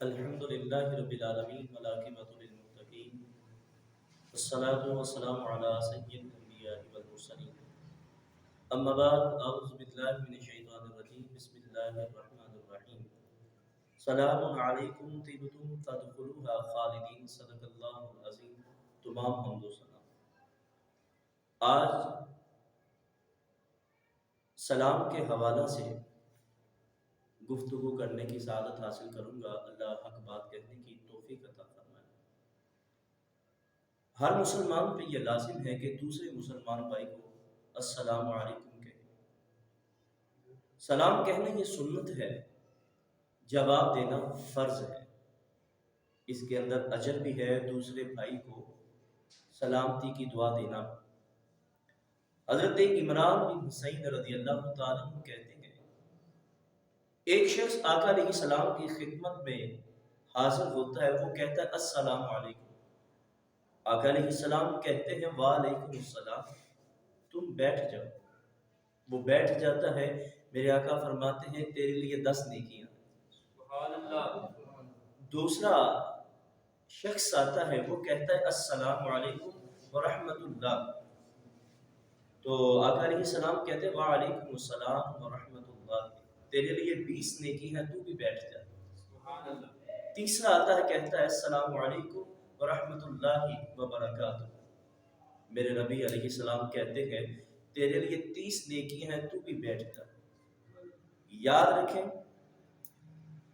الحمد للہ رب العالمین والعاقبۃ للمتقین والصلاة والسلام علی سید الانبیاء والمرسلین اما بعد اعوذ باللہ من الشیطان الرجیم بسم اللہ الرحمن الرحیم سلام علیکم طیبتم فادخلوها خالدین صدق اللہ العظیم تمام حمد و ثنا۔ آج سلام کے حوالہ سے گفتگو کرنے کی سعادت حاصل کروں گا۔ اللہ حق بات کہنے کی توفیق عطا فرمائے۔ ہر مسلمان پہ یہ لازم ہے کہ دوسرے مسلمان بھائی کو السلام علیکم کہے۔ سلام کہنا یہ سنت ہے، جواب دینا فرض ہے۔ اس کے اندر اجر بھی ہے دوسرے بھائی کو سلامتی کی دعا دینا۔ حضرت عمران بن حسین رضی اللہ تعالیٰ عنہ کہتے ہیں، ایک شخص آقا علیہ السلام کی خدمت میں حاضر ہوتا ہے، وہ کہتا ہے السلام علیکم۔ آقا علیہ السلام کہتے ہیں وعلیکم السلام، تم بیٹھ جاؤ۔ وہ بیٹھ جاتا ہے، میرے آقا فرماتے ہیں تیرے لیے 10 نیکیاں۔ سبحان اللہ۔ دوسرا شخص آتا ہے، وہ کہتا ہے السلام علیکم ورحمۃ اللہ، تو آقا علیہ السلام کہتے ہیں وعلیکم السلام ورحمۃ اللہ، تیرے لیے 20 نیکی ہیں، تو بھی بیٹھ جا۔ سبحان اللہ۔ تیسرا آتا ہے، کہتا ہے السلام علیکم ورحمۃ اللہ وبرکاتہ، میرے نبی علیہ السلام کہتے ہیں تیرے لیے 30 نیکی ہیں، تو بھی بیٹھ جا۔ یاد رکھیں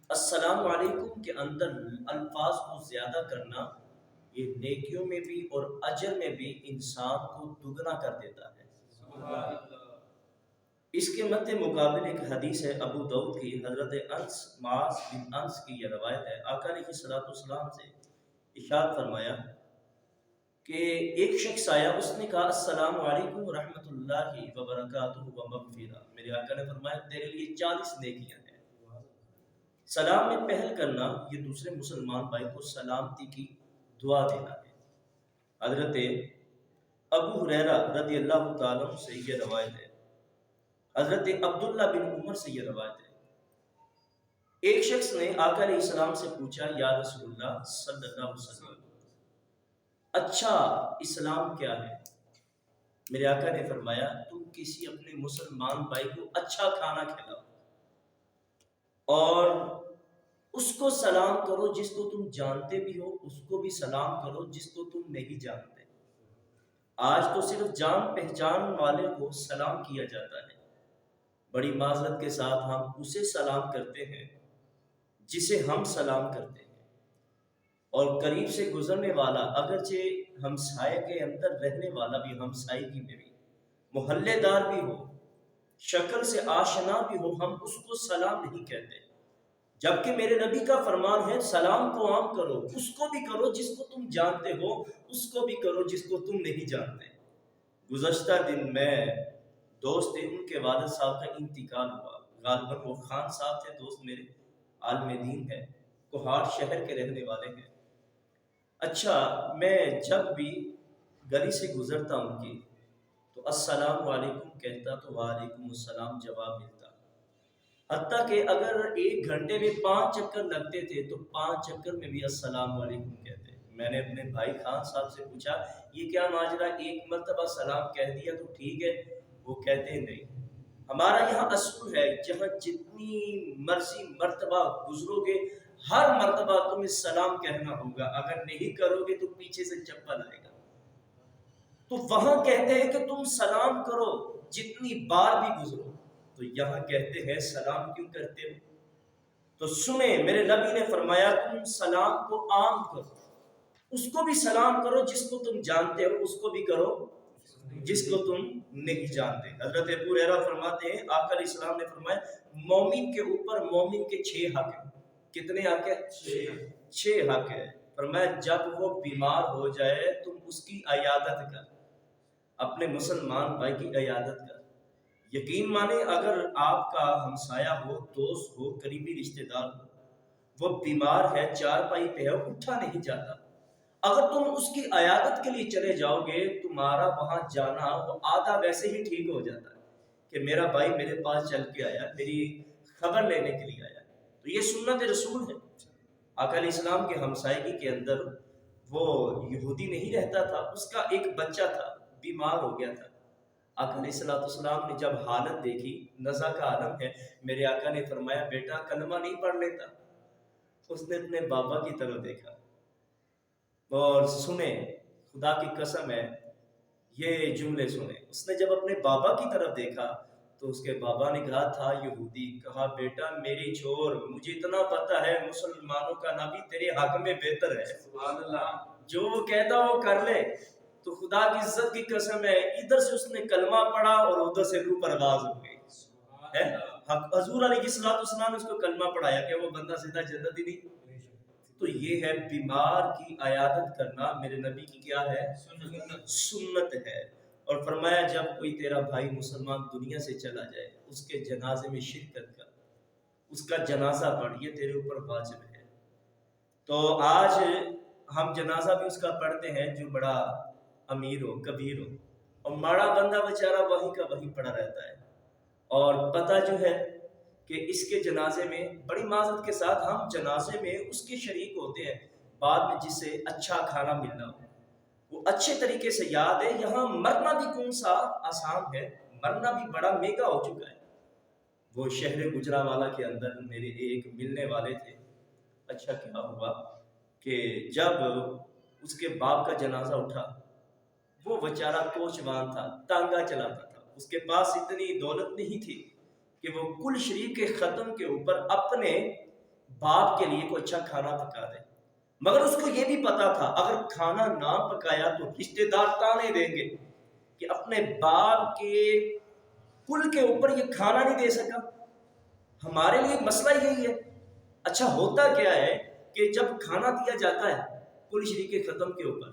السلام علیکم کے اندر الفاظ کو زیادہ کرنا یہ نیکیوں میں بھی اور اجر میں بھی انسان کو دگنا کر دیتا ہے۔ سبحان اللہ۔ اس کے مد مقابل ایک حدیث ہے ابو داؤد کی، حضرت معاذ بن انس کی یہ روایت ہے۔ آقا علیہ السلام سے ارشاد فرمایا کہ ایک شخص آیا، اس نے کہا السلام علیکم ورحمۃ اللہ وبرکاتہ ومغفرہ، میرے آقا نے فرمایا تیرے لیے 40 نیکیاں ہیں۔ سلام میں پہل کرنا یہ دوسرے مسلمان بھائی کو سلامتی کی دعا دینا ہے۔ حضرت ابو ہریرہ رضی اللہ تعالیٰ عنہ سے یہ روایت ہے، حضرت عبداللہ بن عمر سے یہ روایت ہے، ایک شخص نے آقا علیہ السلام سے پوچھا یا رسول اللہ صلی اللہ علیہ وسلم اچھا اسلام کیا ہے؟ میرے آقا نے فرمایا تم کسی اپنے مسلمان بھائی کو اچھا کھانا کھلاؤ اور اس کو سلام کرو، جس کو تم جانتے بھی ہو اس کو بھی سلام کرو جس کو تم نہیں جانتے۔ آج تو صرف جان پہچان والے کو سلام کیا جاتا ہے، بڑی معذرت کے ساتھ ہم اسے سلام کرتے ہیں جسے ہم سلام کرتے ہیں، اور قریب سے گزرنے والا اگرچہ ہمسائے کے اندر رہنے والا بھی، ہمسائیگی میں بھی محلے دار بھی ہو، شکل سے آشنا بھی ہو، ہم اس کو سلام نہیں کہتے، جبکہ میرے نبی کا فرمان ہے سلام کو عام کرو، اس کو بھی کرو جس کو تم جانتے ہو، اس کو بھی کرو جس کو تم نہیں جانتے۔ گزشتہ دن میں دوست تھے، ان کے والد صاحب کا انتقال ہوا، غالباً وہ خان صاحب تھے، دوست میرے عالم دین ہے، کوہاٹ شہر کے رہنے والے ہیں۔ اچھا میں جب بھی گلی سے گزرتا ان کی تو السلام علیکم کہتا تو وعلیکم السلام جواب ملتا، حتیٰ کہ اگر 1 گھنٹے میں 5 چکر لگتے تھے تو 5 چکر میں بھی السلام علیکم کہتے۔ میں نے اپنے بھائی خان صاحب سے پوچھا یہ کیا ماجرا، 1 مرتبہ سلام کہہ دیا تو ٹھیک ہے؟ وہ کہتے ہیں نہیں، ہمارا یہاں اصول ہے جہاں جتنی مرضی مرتبہ گزرو گے ہر مرتبہ تمہیں سلام کہنا ہوگا، اگر نہیں کرو گے تو پیچھے سے چپل آئے گا۔ تو وہاں کہتے ہیں کہ تم سلام کرو جتنی بار بھی گزرو، تو یہاں کہتے ہیں سلام کیوں کرتے ہو؟ تو سنیں میرے نبی نے فرمایا تم سلام کو عام کرو، اس کو بھی سلام کرو جس کو تم جانتے ہو، اس کو بھی کرو جس کو تم نہیں جانتے۔ حضرت ابو ہریرہ فرماتے ہیں آقا علیہ السلام نے فرمایا مومن کے اوپر مومن کے 6 حق ہیں۔ کتنے حق ہیں؟ 6 حق ہے۔ فرمایا جب وہ بیمار ہو جائے تم اس کی عیادت کر، اپنے مسلمان بھائی کی عیادت کر۔ یقین مانے اگر آپ کا ہمسایہ ہو، دوست ہو، قریبی رشتہ دار ہو، وہ بیمار ہے، چارپائی پہ ہے، اٹھا نہیں جاتا، اگر تم اس کی عیادت کے لیے چلے جاؤ گے تمہارا وہاں جانا وہ آدھا ویسے ہی ٹھیک ہو جاتا ہے کہ میرا بھائی میرے پاس چل کے آیا، میری خبر لینے کے لیے آیا، تو یہ سنت رسول ہے۔ آقا علیہ السلام کے ہمسائیگی کے اندر وہ یہودی نہیں رہتا تھا، اس کا ایک بچہ تھا، بیمار ہو گیا تھا۔ آقا علیہ السلام نے جب حالت دیکھی، نزع کا عالم ہے، میرے آقا نے فرمایا بیٹا کلمہ نہیں پڑھ لیتا؟ اس نے اپنے بابا کی طرف دیکھا اور سنے، خدا کی قسم ہے یہ جملے سنے، اس نے جب اپنے بابا کی طرف دیکھا تو اس کے بابا نے کہا تھا یہودی، کہا بیٹا میری چھوڑ، مجھے اتنا پتا ہے مسلمانوں کا نبی تیرے حق میں بہتر ہے، سبحان اللہ، جو وہ کہتا وہ کر لے۔ تو خدا کی عزت کی قسم ہے ادھر سے اس نے کلمہ پڑھا اور ادھر سے روح پرواز ہو گئی ہے۔ حضور علیہ السلام نے اس کو کلمہ پڑھایا کہ وہ بندہ سیدھا جنت ہی نہیں۔ تو یہ ہے بیمار کی عیادت کرنا میرے نبی کی کیا ہے؟ سنت ہے۔ اور فرمایا جب کوئی تیرا بھائی مسلمان دنیا سے چلا جائے اس کے جنازے میں شرکت کر، اس کا جنازہ پڑھ، یہ تیرے اوپر واجب ہے۔ تو آج ہم جنازہ بھی اس کا پڑھتے ہیں جو بڑا امیر ہو، کبیر ہو، اور ماڑا بندہ بیچارہ وہیں کا وہیں پڑا رہتا ہے، اور پتہ جو ہے کہ اس کے جنازے میں بڑی معذرت کے ساتھ ہم جنازے میں اس کے شریک ہوتے ہیں، بعد میں جسے اچھا کھانا ملنا ہو وہ اچھے طریقے سے یاد ہے۔ یہاں مرنا بھی کون سا آسان ہے، مرنا بھی بڑا مہنگا ہو چکا ہے۔ وہ شہر گجرانوالہ کے اندر میرے ایک ملنے والے تھے، اچھا کیا ہوا کہ جب اس کے باپ کا جنازہ اٹھا، وہ بیچارہ کوچوان تھا، تانگا چلاتا تھا، اس کے پاس اتنی دولت نہیں تھی کہ وہ کل شریف کے ختم کے اوپر اپنے باپ کے لیے کوئی اچھا کھانا پکا دے، مگر اس کو یہ بھی پتا تھا اگر کھانا نہ پکایا تو رشتے دار تانے دیں گے کہ اپنے باپ کے کل کے اوپر یہ کھانا نہیں دے سکا۔ ہمارے لیے مسئلہ یہی ہے۔ اچھا ہوتا کیا ہے کہ جب کھانا دیا جاتا ہے کل شریف کے ختم کے اوپر،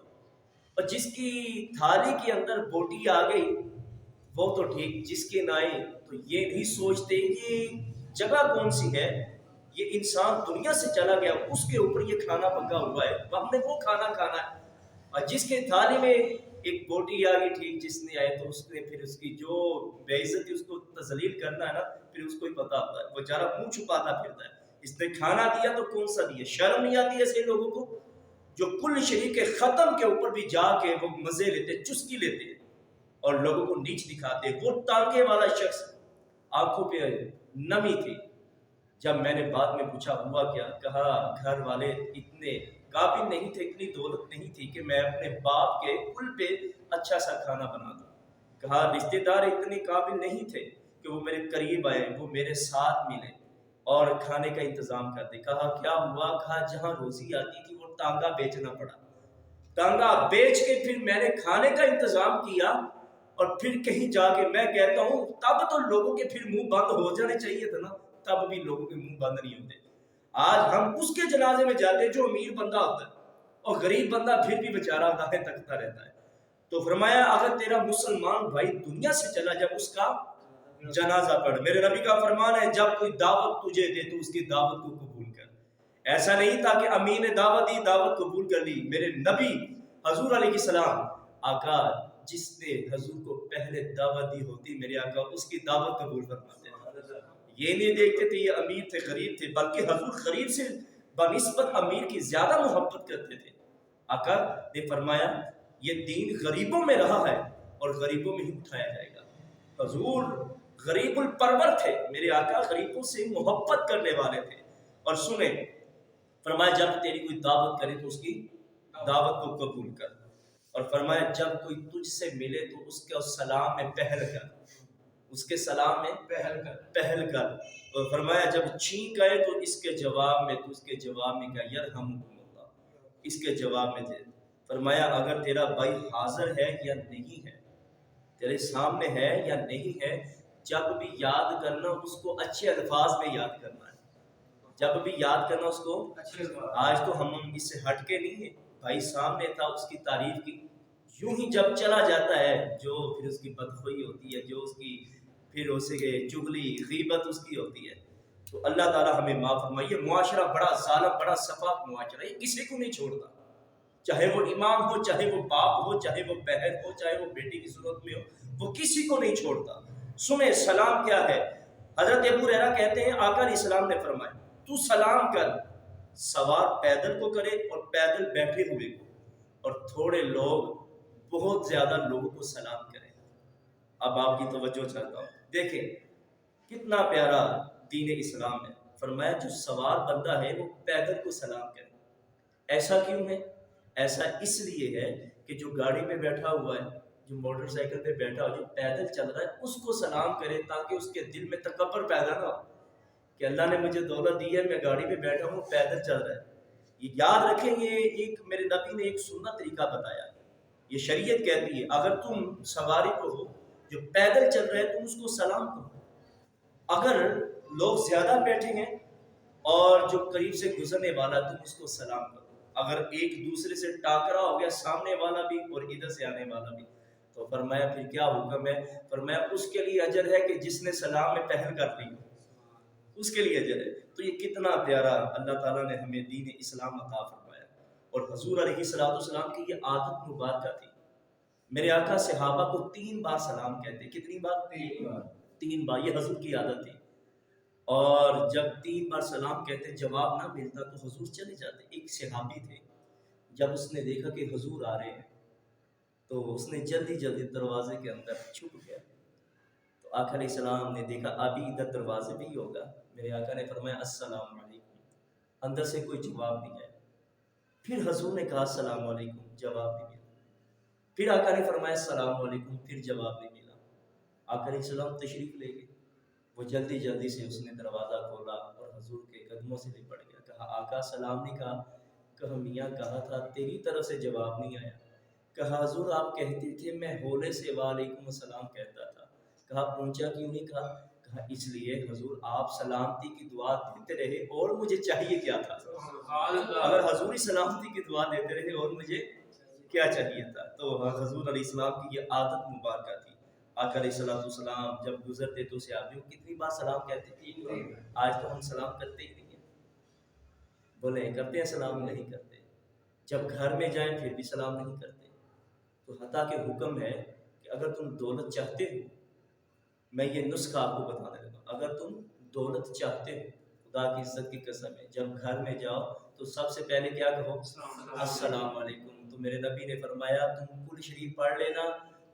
اور جس کی تھالی کے اندر بوٹی آ گئی وہ تو ٹھیک، جس کے نہ آئی تو یہ نہیں سوچتے یہ جگہ کون سی ہے، یہ انسان دنیا سے چلا گیا، اس کے اوپر یہ کھانا پکا ہوا ہے، ہم نے وہ کھانا کھانا ہے۔ اور جس کے تھالی میں ایک بوٹی آ گئی ٹھیک، جس نے آئے تو اس نے پھر اس کی جو بے عزتی اس کو تذلیل کرنا ہے نا، پھر اس کو ہی پتا ہوتا ہے، وہ بیچارہ منہ چھپاتا پھرتا ہے۔ اس نے کھانا دیا تو کون سا دیا؟ شرم نہیں آتی ایسے لوگوں کو جو کل شریف کے ختم کے اوپر بھی جا کے وہ مزے لیتے، چسکی لیتے اور لوگوں کو نیچ دکھاتے۔ وہ ٹانگے والا شخص، آنکھوں پہ نمی تھی۔ جب میں نے بعد میں پوچھا ہوا کیا، کہا گھر والے اتنے قابل نہیں تھے، اتنی دولت نہیں تھی کہ میں اپنے باپ کے کل پہ اچھا سا کھانا بنا دوں۔ کہا رشتے دار اتنے قابل نہیں تھے کہ وہ میرے قریب آئے، وہ میرے ساتھ ملے اور کھانے کا انتظام کرتے۔ کہا کیا ہوا؟ کہا جہاں روزی آتی تھی وہ ٹانگا بیچنا پڑا، ٹانگا بیچ کے پھر میں نے کھانے کا انتظام کیا، اور پھر کہیں جا کے میں کہتا ہوں تب تو لوگوں کے پھر منہ بند ہو جانے چاہیے تھا نا، تب بھی لوگوں کے منہ بند نہیں ہوتے۔ آج ہم اس کے جنازے میں جاتے ہیں جو امیر بندہ ہوتا ہے، اور غریب بندہ پھر بھی بیچارہ دائیں تکتا رہتا ہے۔ تو فرمایا اگر تیرا مسلمان بھائی دنیا سے چلا جب اس کا جنازہ پڑھ، میرے نبی کا فرمان ہے جب کوئی دعوت تجھے دے تو اس کی دعوت کو قبول کر۔ ایسا نہیں تھا کہ امین نے دعوت دی، دعوت قبول کر لی۔ میرے نبی حضور علیہ السلام، آقا جس نے حضور کو پہلے دعوت دی ہوتی میرے آقا اس کی دعوت قبول فرماتے ہیں۔ یہ نہیں دیکھتے تھے یہ امیر تھے غریب تھے، بلکہ حضور غریب سے بنسبت امیر کی زیادہ محبت کرتے تھے۔ آقا نے فرمایا یہ دین غریبوں میں رہا ہے اور غریبوں میں ہی اٹھایا جائے گا۔ حضور غریب الپرور تھے، میرے آقا غریبوں سے محبت کرنے والے تھے۔ اور سنیں فرمایا جب تیری کوئی دعوت کرے تو اس کی دعوت کو قبول کر، اور فرمایا جب کوئی تجھ سے ملے تو اس کے سلام میں پہل کر، اس کے سلام میں پہل کر۔ اور فرمایا جب چھینک آئے تو اس کے جواب میں تو اس کے جواب میں کہا یرحمکم اللہ، اس کے جواب میں دے۔ فرمایا اگر تیرا بھائی حاضر ہے یا نہیں ہے، تیرے سامنے ہے یا نہیں ہے، جب بھی یاد کرنا اس کو اچھے الفاظ میں یاد کرنا ہے، جب بھی یاد کرنا اس کو۔ آج تو ہم اس سے ہٹ کے نہیں ہیں، بھائی سامنے تھا اس کی تعریف کی، یوں ہی جب چلا جاتا ہے جو پھر اس کی بدخوئی ہوتی ہے، جو اس کی پھر اسے چغلی غیبت اس کی ہوتی ہے، تو اللہ تعالیٰ ہمیں معاف فرمائے۔ یہ معاشرہ بڑا ظالم، بڑا سفاک معاشرہ، یہ کسی کو نہیں چھوڑتا، چاہے وہ امام ہو، چاہے وہ باپ ہو، چاہے وہ بہن ہو، چاہے وہ بیٹی کی صورت میں ہو، وہ کسی کو نہیں چھوڑتا۔ سنیں سلام کیا ہے۔ حضرت ابو ہریرہ کہتے ہیں آقا علیہ السلام نے فرمایا تو سلام کر، سوار پیدل کو کرے اور پیدل بیٹھے ہوئے کو، اور تھوڑے لوگ بہت زیادہ لوگوں کو سلام کریں۔ اب آپ کی توجہ چاہتا ہوں، دیکھیں کتنا پیارا دین اسلام ہے۔ فرمایا جو سوار بندہ ہے وہ پیدل کو سلام کرے۔ ایسا کیوں ہے؟ ایسا اس لیے ہے کہ جو گاڑی پہ بیٹھا ہوا ہے، جو موٹر سائیکل پہ بیٹھا ہوا، جو پیدل چل رہا ہے، اس کو سلام کرے تاکہ اس کے دل میں تکبر پیدا نہ ہو کہ اللہ نے مجھے دولت دی ہے، میں گاڑی پہ بیٹھا ہوں، پیدل چل رہا ہے۔ یہ یاد رکھیں، یہ ایک میرے نبی نے ایک سنت طریقہ بتایا، یہ شریعت کہتی ہے اگر تم سواری کو ہو جو پیدل چل رہے تم اس کو سلام کرو۔ اگر لوگ زیادہ بیٹھے ہیں اور جو قریب سے گزرنے والا تم اس کو سلام کرو۔ اگر ایک دوسرے سے ٹاکرا ہو گیا، سامنے والا بھی اور ادھر سے آنے والا بھی، تو فرمایا پھر کیا حکم ہے؟ فرمایا اس کے لیے اجر ہے کہ جس نے سلام میں پہل کر لی، اس کے لیے اجر ہے۔ تو یہ کتنا پیارا اللہ تعالیٰ نے ہمیں دین اسلام عطا فرمایا۔ اور حضور علیہ الصلوۃ والسلام کی یہ عادت مبارکہ تھی۔ میرے آقا صحابہ کو 3 بار سلام کہتے۔ کتنی بار؟ 3 بار۔ یہ حضور کی عادت تھی۔ اور جب 3 بار سلام کہتے جواب نہ ملتا تو حضور چلے جاتے۔ ایک صحابی تھے، جب اس نے دیکھا کہ حضور آ رہے ہیں تو اس نے جلدی جلدی دروازے کے اندر چھپ گیا۔ تو آقا علیہ السلام نے دیکھا ابھی ادھر دروازے پہ ہی ہوگا۔ میرے آقا نے فرمایا السلام علیکم، اندر سے کوئی جواب نہیں آیا۔ پھر حضور نے کہا السلام علیکم، جواب نہیں ملا۔ پھر آقا نے فرمایا السلام علیکم، پھر جواب نہیں ملا۔ آقا علیہ السلام تشریف لے گئے۔ وہ جلدی جلدی سے اس نے دروازہ کھولا اور حضور کے قدموں سے لپٹ گیا۔ کہا آقا سلام نہیں کہا؟ کہا میاں کہا تھا، تیری طرف سے جواب نہیں آیا۔ کہا حضور آپ کہتے تھے، میں ہولے سے وعلیکم السلام کہتا تھا۔ کہا اونچا کیوں نہیں کہا؟ کہا اس لیے حضور آپ سلامتی کی دعا دیتے رہے اور مجھے چاہیے کیا تھا؟ اگر حضور ہی سلامتی کی دعا دیتے رہے اور مجھے کیا چاہیے تھا؟ تو حضور علیہ السلام کی یہ عادت مبارکہ تھی۔ آقا علیہ السلام جب گزرتے تو صحابیوں کو کتنی بار سلام کہتے تھے؟ آج تو ہم سلام کرتے ہی نہیں ہیں۔ بولے کرتے ہیں سلام؟ نہیں کرتے۔ جب گھر میں جائیں پھر بھی سلام نہیں کرتے۔ تو حتیٰ کہ حکم ہے کہ اگر تم دولت چاہتے ہو، میں یہ نسخہ آپ کو بتا دے گا، اگر تم دولت چاہتے ہو، خدا کی عزت کی قسم ہے، جب گھر میں جاؤ تو سب سے پہلے کیا کہو؟ السلام علیکم۔ تو میرے نبی نے فرمایا تم کل شریف پڑھ لینا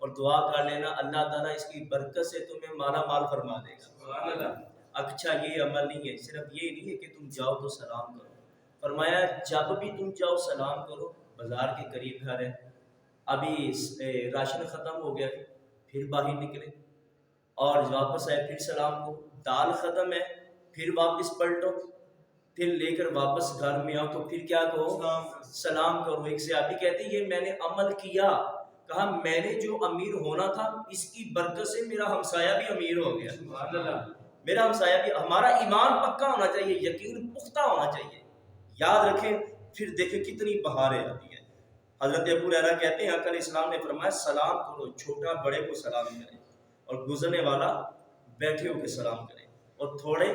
اور دعا کر لینا، اللہ تعالیٰ اس کی برکت سے تمہیں مالا مال فرما دے گا۔ اچھا یہ عمل نہیں ہے، صرف یہ نہیں ہے کہ تم جاؤ تو سلام کرو۔ فرمایا جب بھی تم جاؤ سلام کرو۔ بازار کے قریب گھر ہے، ابھی راشن ختم ہو گیا پھر باہر نکلے اور واپس آئے پھر سلام کرو۔ دال ختم ہے پھر واپس پلٹو، پھر لے کر واپس گھر میں آؤ تو پھر کیا کہو؟ سلام کرو۔ ایک صحابی کہتے یہ میں نے عمل کیا، کہا میں نے جو امیر ہونا تھا اس کی برکت سے میرا ہمسایہ بھی امیر ہو گیا۔ میرا ہمسایہ بھی، ہمارا ایمان پکا ہونا چاہیے، یقین پختہ ہونا چاہیے۔ یاد رکھیں، پھر دیکھیں کتنی بہاریں آتی ہیں۔ حضرت ابو ہریرہ کہتے ہیں آقا علیہ السلام نے فرمایا سلام کرو، چھوٹا بڑے کو سلام کرے اور گزرنے والا بیٹھے ہو کے سلام کرے اور تھوڑے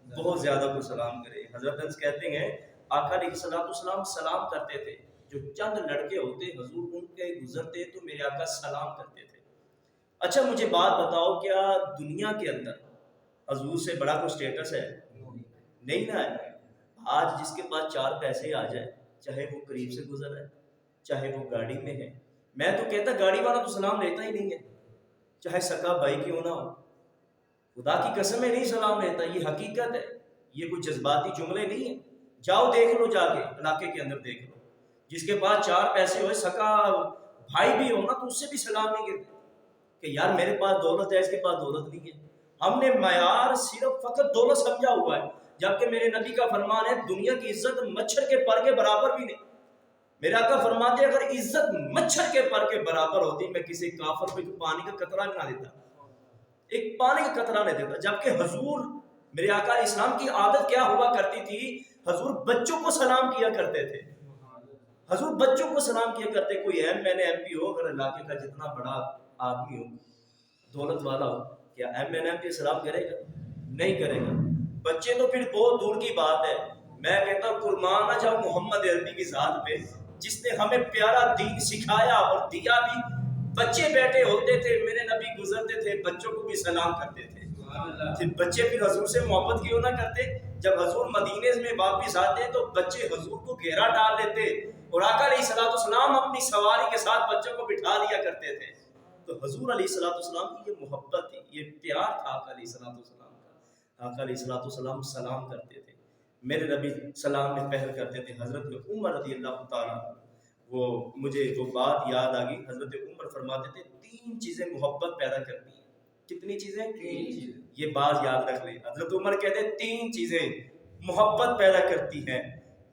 بہت زیادہ کو سلام کرے۔ حضرت انس کہتے ہیں آقا علیہ السلام سلام کرتے تھے، جو چند لڑکے ہوتے حضور ان کے گزرتے تو میرے آقا سلام کرتے تھے۔ اچھا مجھے بات بتاؤ، کیا دنیا کے اندر حضور سے بڑا کوئی سٹیٹس ہے؟ نہیں نا ہے۔ آج جس کے پاس 4 پیسے آ جائے، چاہے وہ قریب سے گزر ہے چاہے وہ گاڑی میں ہے، میں تو کہتا گاڑی والا تو سلام لیتا ہی نہیں ہے، چاہے سکا بھائی کیوں نہ ہو، خدا کی قسم ہے نہیں سلام لیتا۔ یہ حقیقت ہے، یہ کوئی جذباتی جملے نہیں ہیں۔ جاؤ دیکھ لو، جا کے علاقے کے اندر دیکھ لو، جس کے پاس 4 پیسے ہوئے، سکا بھائی بھی ہو نا، تو اس سے بھی سلام نہیں کرتے کہ یار میرے پاس دولت ہے اس کے پاس دولت نہیں ہے۔ ہم نے معیار صرف فقط دولت سمجھا ہوا ہے، جبکہ میرے نبی کا فرمان ہے دنیا کی عزت مچھر کے پر کے برابر بھی نہیں۔ میرے آقا فرماتے اگر عزت مچھر کے پر کے برابر ہوتی، میں کسی کافر پہ پانی کا قطرہ نہ دیتا، ایک پانی کا قطرہ نہیں دیتا۔ جبکہ حضور میرے آقا علیہ السلام کی عادت کیا ہوا کرتی تھی؟ حضور بچوں کو سلام کیا کرتے تھے۔ حضور بچوں کو سلام کیا کرتے۔ کوئی ایم پی ہو، اگر علاقے کا جتنا بڑا آدمی ہو، دولت والا ہو، کیا ایم پی سلام کرے گا؟ نہیں کرے گا۔ بچے تو پھر بہت دور کی بات ہے۔ میں کہتا ہوں قربان نہ جاؤ محمد عربی کی ذات پہ، جس نے ہمیں پیارا دین سکھایا اور دیا بھی۔ بچے بیٹھے ہوتے تھے، میرے نبی گزرتے تھے بچوں کو بھی سلام کرتے تھے۔ پھر بچے پھر حضور سے محبت کیوں نہ کرتے؟ جب حضور مدینے میں واپس آتے تو بچے حضور کو گھیرا ڈال لیتے اور آقا علیہ الصلوۃ والسلام اپنی سواری کے ساتھ بچوں کو بٹھا لیا کرتے تھے. تو حضور علیہ الصلوۃ والسلام کی یہ محبت تھی، یہ پیار تھا آقا علیہ الصلوۃ والسلام کا. آقا علیہ الصلوۃ والسلام سلام کرتے تھے، میرے نبی سلام میں پہل کرتے تھے. حضرت عمر رضی اللہ تعالیٰ، وہ مجھے وہ بات یاد آ گئی، حضرت عمر فرماتے تھے 3 چیزیں محبت پیدا کرتی ہیں. کتنی چیزیں؟ 3 چیزیں. یہ بات یاد رکھ لیں. حضرت عمر کہتے ہیں 3 چیزیں محبت پیدا کرتی ہیں.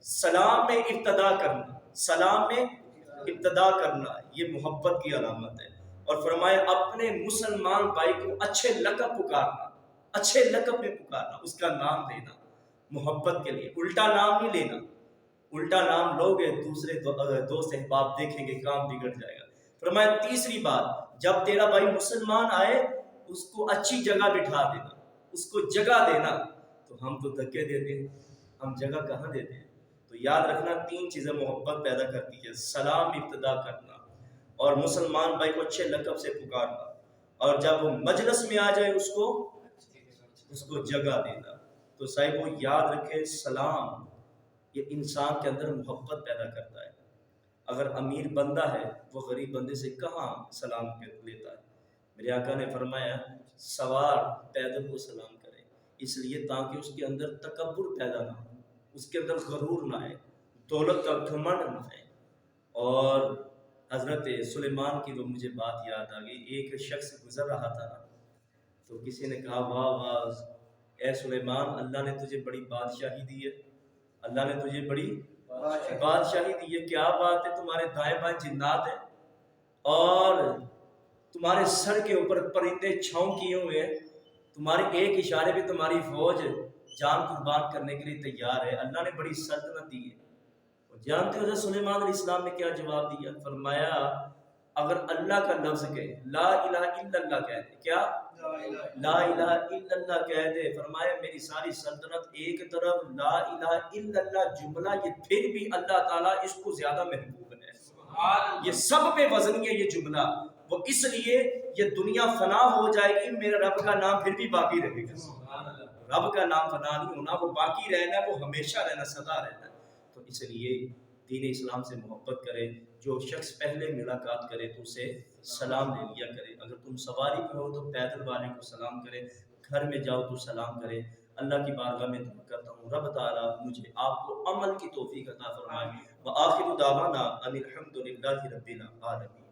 سلام میں ابتدا کرنا، سلام میں ابتدا کرنا یہ محبت کی علامت ہے. اور فرمایا اپنے مسلمان بھائی کو اچھے لقب پکارنا، اچھے لقب میں پکارنا، اس کا نام لینا محبت کے لیے. الٹا نام نہیں لینا، الٹا نام لوگے دوسرے دوست احباب دیکھیں گے کام بگڑ جائے گا. فرمایا تیسری بات، جب تیرا بھائی مسلمان آئے اس کو اچھی جگہ بٹھا دینا، اس کو جگہ دینا. تو ہم تو دھکے دیتے ہیں، ہم جگہ کہاں دیتے ہیں؟ تو یاد رکھنا 3 چیزیں محبت پیدا کرتی ہے: سلام ابتدا کرنا، اور مسلمان بھائی کو اچھے لقب سے پکارنا، اور جب وہ مجلس میں آ جائے اس کو جگہ دینا. تو صاحب وہ یاد رکھے سلام یہ انسان کے اندر محبت پیدا کرتا ہے. اگر امیر بندہ ہے وہ غریب بندے سے کہاں سلام لیتا ہے؟ میرے آقا نے فرمایا سوار پیدل کو سلام کرے، اس لیے تاکہ اس کے اندر تکبر پیدا نہ ہو، اس کے اندر غرور نہ آئے، دولت کا گھمنڈ نہ آئے. اور حضرت سلیمان کی وہ مجھے بات یاد آ گئی. ایک شخص گزر رہا تھا تو کسی نے کہا واہ واہ اے سلیمان، اللہ نے تجھے بڑی بادشاہی دی ہے، اللہ نے تجھے بڑی بادشاہی دی ہے. کیا بات ہے، تمہارے دائیں بائیں جنات ہیں اور تمہارے سر کے اوپر پرندے چھاؤں کیے ہوئے ہیں، تمہارے ایک اشارے پہ تمہاری فوج جان قربان کرنے کے لیے تیار ہے، اللہ نے بڑی سلطنت دی ہے. جانتے ہو حضرت سلیمان علیہ السلام نے کیا جواب دیا؟ فرمایا اگر اللہ کا لفظ کہے، لا الہ الا اللہ کہہ دے، کیا لا الہ الا اللہ کہہ دے، فرمایا میری ساری سلطنت ایک طرف، لا الہ الا اللہ جملہ یہ پھر بھی اللہ تعالیٰ اس کو زیادہ محبوب ہے. یہ سب پہ وزنی ہے یہ جملہ، وہ اس لیے یہ دنیا فنا ہو جائے گی، میرے رب کا نام پھر بھی باقی رہے گا. رب کا نام فنا نہیں ہونا، وہ باقی رہنا، وہ ہمیشہ رہنا، سدا رہنا. تو اس لیے دین اسلام سے محبت کرے. جو شخص پہلے ملاقات کرے تو اسے سلام لے لیا کرے. اگر تم سواری پہ ہو تو پیدل والے کو سلام کرے، گھر میں جاؤ تو سلام کرے. اللہ کی بارگاہ میں دعا کرتا ہوں رب تعالیٰ مجھے آپ کو عمل کی توفیق عطا فرمائے. وآخر دعوانا ان الحمد للہ رب العالمین.